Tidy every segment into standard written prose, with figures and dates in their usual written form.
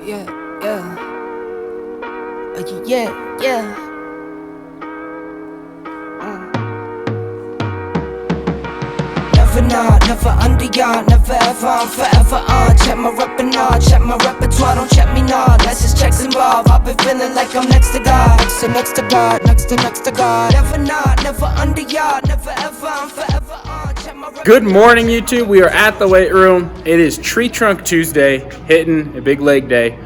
Never not, never under yard, never ever, I'm forever on. Check my repertoire, check my repertoire, don't check me not. Let's just checks involved. I've been feeling like I'm next to God, next to God, next to God. Never not, never under yard, never ever, I'm forever on. Check my repertoire. Good morning, YouTube. We are at the weight room. It is Tree Trunk Tuesday, hitting a big leg day.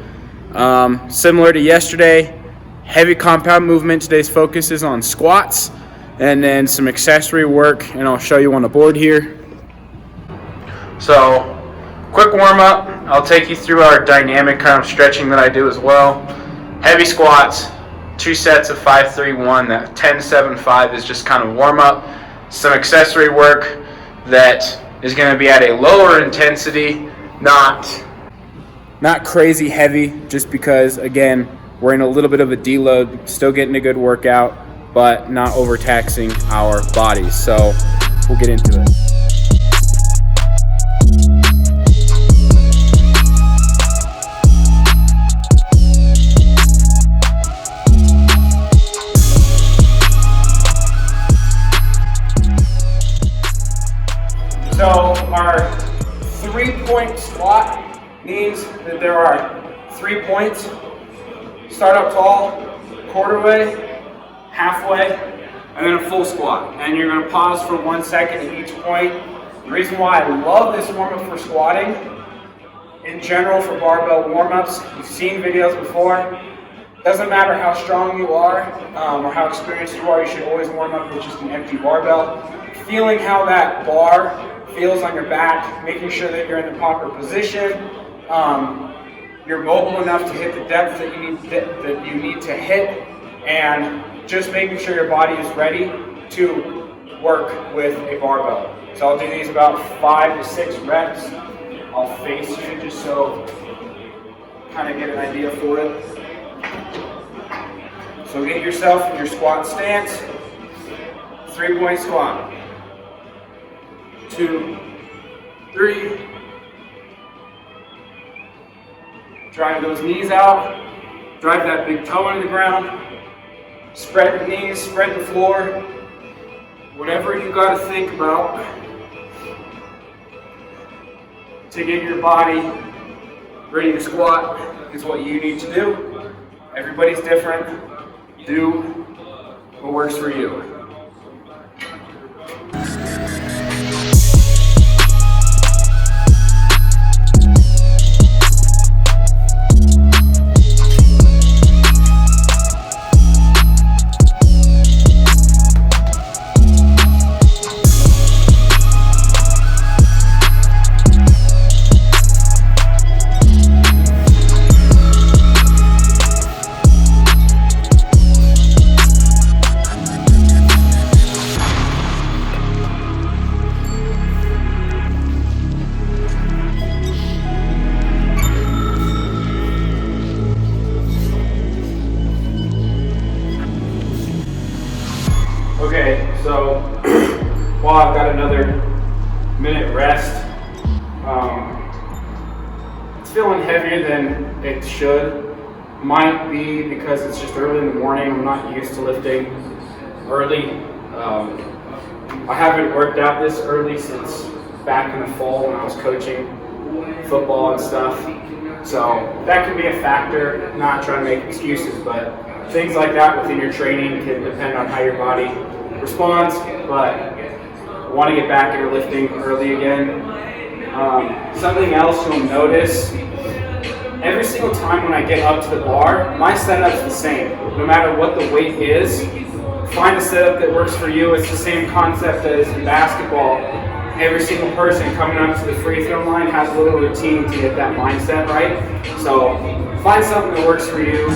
Similar to yesterday, heavy compound movement. Today's focus is on squats and then some accessory work, and I'll show you on the board here. So, quick warm up. I'll take you through our dynamic kind of stretching that I do as well. Heavy squats, 2 sets of 5-3-1. That 10-7-5 is just kind of warm up. Some accessory work that is going to be at a lower intensity, not crazy heavy, just because, again, we're in a little bit of a deload, still getting a good workout, but not overtaxing our bodies. So we'll get into it. So our 3-point squat means that there are 3 points. Start up tall, quarter way, halfway, and then a full squat. And you're going to pause for 1 second at each point. The reason why I love this warm-up for squatting, in general for barbell warm-ups, you've seen videos before, doesn't matter how strong you are or how experienced you are, you should always warm up with just an empty barbell. Feeling how that bar feels on your back, making sure that you're in the proper position, you're mobile enough to hit the depth that you need to hit, and just making sure your body is ready to work with a barbell. So I'll do these about 5 to 6 reps. I'll face you just so kind of get an idea for it. So get yourself in your squat stance. 3-point squat. 2, 3. Drive those knees out. Drive that big toe into the ground. Spread the knees, spread the floor. Whatever you got to think about to get your body ready to squat is what you need to do. Everybody's different. Do what works for you. Okay, so while I've got another minute rest, it's feeling heavier than it should. Might be because it's just early in the morning. I'm not used to lifting early. I haven't worked out this early since back in the fall when I was coaching football and stuff. So that can be a factor, not trying to make excuses, but things like that within your training can depend on how your body responds, but I want to get back into lifting early again. Something else you'll notice, every single time when I get up to the bar, my setup's the same. No matter what the weight is, find a setup that works for you. It's the same concept as in basketball. Every single person coming up to the free throw line has a little routine to get that mindset right. So find something that works for you.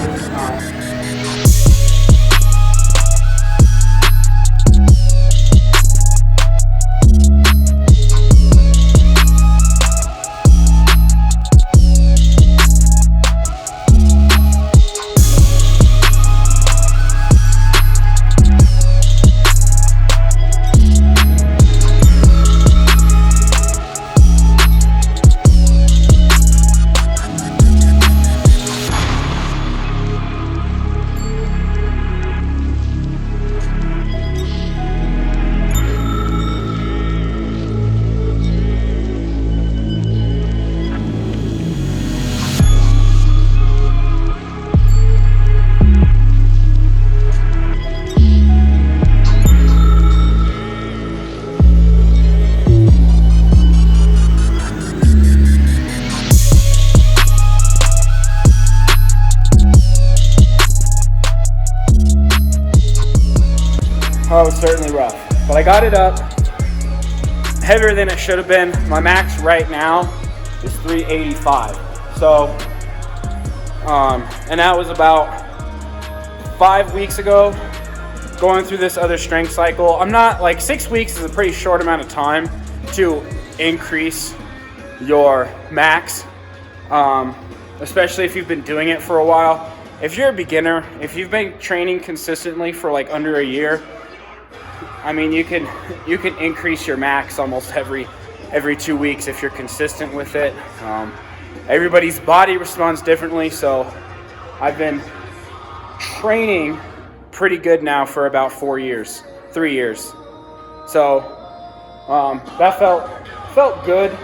was certainly rough. But I got it up, heavier than it should have been. My max right now is 385. So, and that was about 5 weeks ago, going through this other strength cycle. I'm not, like, 6 weeks is a pretty short amount of time to increase your max, especially if you've been doing it for a while. If you're a beginner, if you've been training consistently for like under a year, I mean, you can increase your max almost every 2 weeks if you're consistent with it. Everybody's body responds differently, so I've been training pretty good now for about 3 years. So that felt good.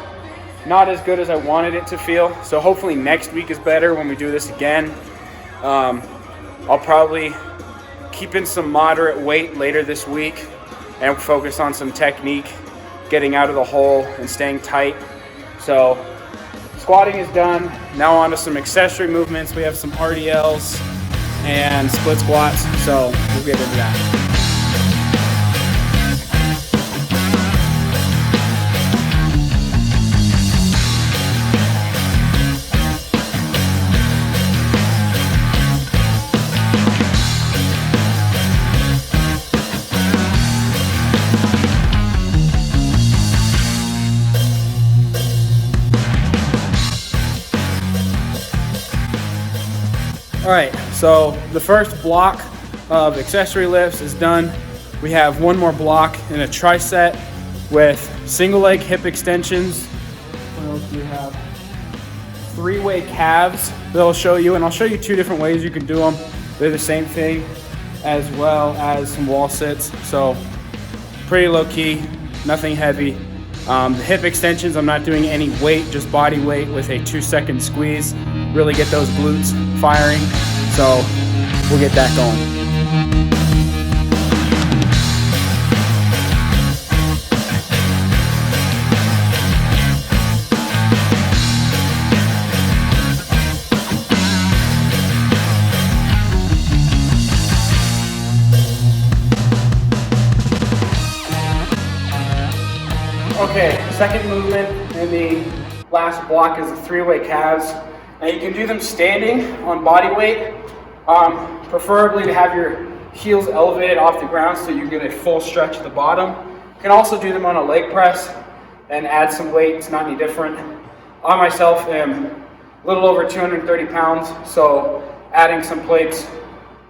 Not as good as I wanted it to feel. So hopefully next week is better when we do this again. I'll probably keep in some moderate weight later this week and focus on some technique, getting out of the hole and staying tight. So squatting is done. Now on to some accessory movements. We have some RDLs and split squats, so we'll get into that. All right, so the first block of accessory lifts is done. We have one more block in a tricep with single leg hip extensions. What else do we have? 3-way calves that I'll show you, and I'll show you 2 different ways you can do them. They're the same thing, as well as some wall sits. So pretty low key, nothing heavy. The hip extensions, I'm not doing any weight, just body weight with a 2-second squeeze. Really get those glutes firing. So we'll get that going. Okay, second movement in the last block is the 3-way calves. And you can do them standing on body weight, preferably to have your heels elevated off the ground so you get a full stretch at the bottom. You can also do them on a leg press and add some weight. It's not any different. I myself am a little over 230 pounds, so adding some plates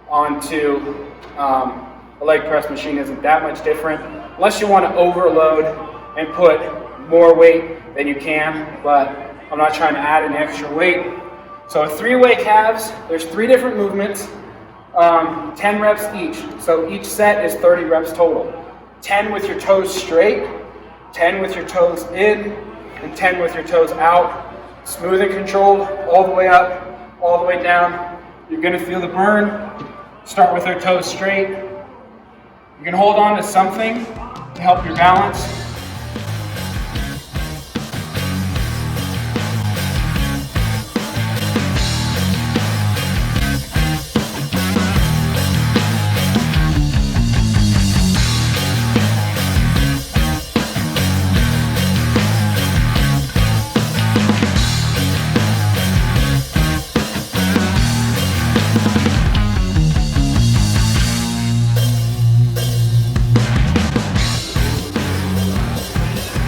onto a leg press machine isn't that much different, unless you want to overload and put more weight than you can, but I'm not trying to add any extra weight. So 3-way calves, there's 3 different movements, 10 reps each. So each set is 30 reps total. 10 with your toes straight, 10 with your toes in, and 10 with your toes out. Smooth and controlled, all the way up, all the way down. You're gonna feel the burn. Start with your toes straight. You can hold on to something to help your balance.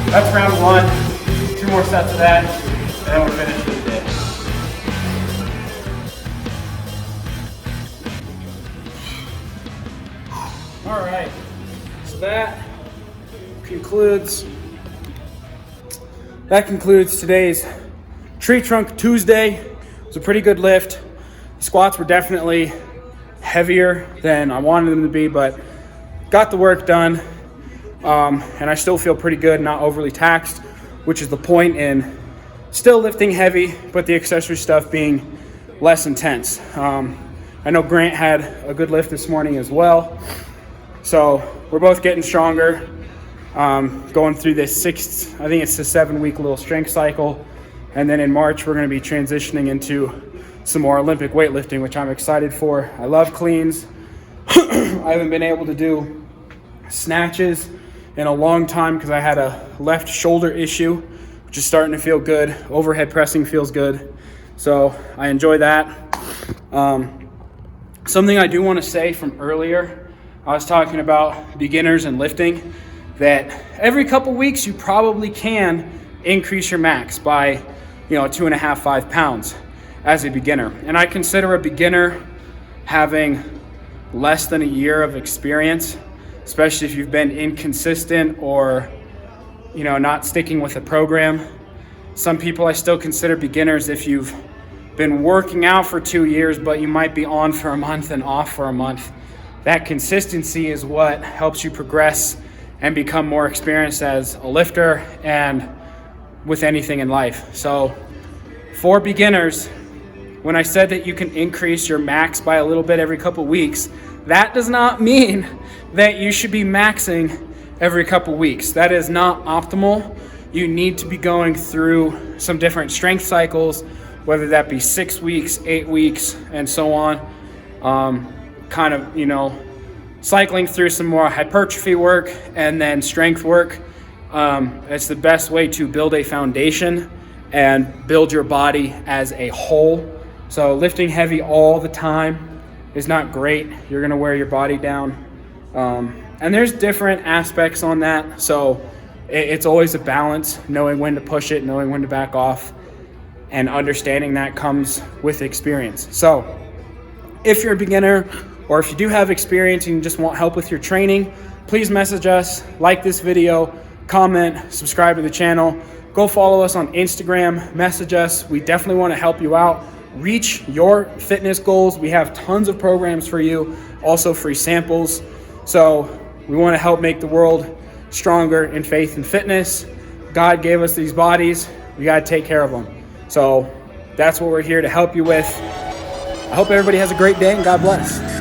That's round 1. 2 more sets of that, and then we're finished for the day. All right, so that concludes today's Tree Trunk Tuesday. It was a pretty good lift. The squats were definitely heavier than I wanted them to be, but got the work done. And I still feel pretty good, not overly taxed, which is the point in still lifting heavy, but the accessory stuff being less intense. I know Grant had a good lift this morning as well. So we're both getting stronger, going through this 7-week little strength cycle. And then in March, we're going to be transitioning into some more Olympic weightlifting, which I'm excited for. I love cleans. I haven't been able to do snatches in a long time because I had a left shoulder issue, which is starting to feel good. Overhead pressing feels good. So I enjoy that. Something I do want to say from earlier, I was talking about beginners and lifting, that every couple weeks you probably can increase your max by 2.5, 5 pounds as a beginner. And I consider a beginner having less than a year of experience, especially if you've been inconsistent or not sticking with a program. Some people I still consider beginners if you've been working out for 2 years, but you might be on for a month and off for a month. That consistency is what helps you progress and become more experienced as a lifter and with anything in life. So for beginners, when I said that you can increase your max by a little bit every couple weeks, that does not mean that you should be maxing every couple weeks. That is not optimal. You need to be going through some different strength cycles, whether that be 6 weeks, 8 weeks, and so on. Cycling through some more hypertrophy work and then strength work. It's the best way to build a foundation and build your body as a whole. So lifting heavy all the time is not great. You're gonna wear your body down. And there's different aspects on that. So it's always a balance, knowing when to push it, knowing when to back off, and understanding that comes with experience. So if you're a beginner or if you do have experience and you just want help with your training, please message us, like this video, comment, subscribe to the channel, go follow us on Instagram, message us. We definitely want to help you out. Reach your fitness goals. We have tons of programs for you, also free samples. So we want to help make the world stronger in faith and fitness. God gave us these bodies. We got to take care of them. So that's what we're here to help you with. I hope everybody has a great day and God bless.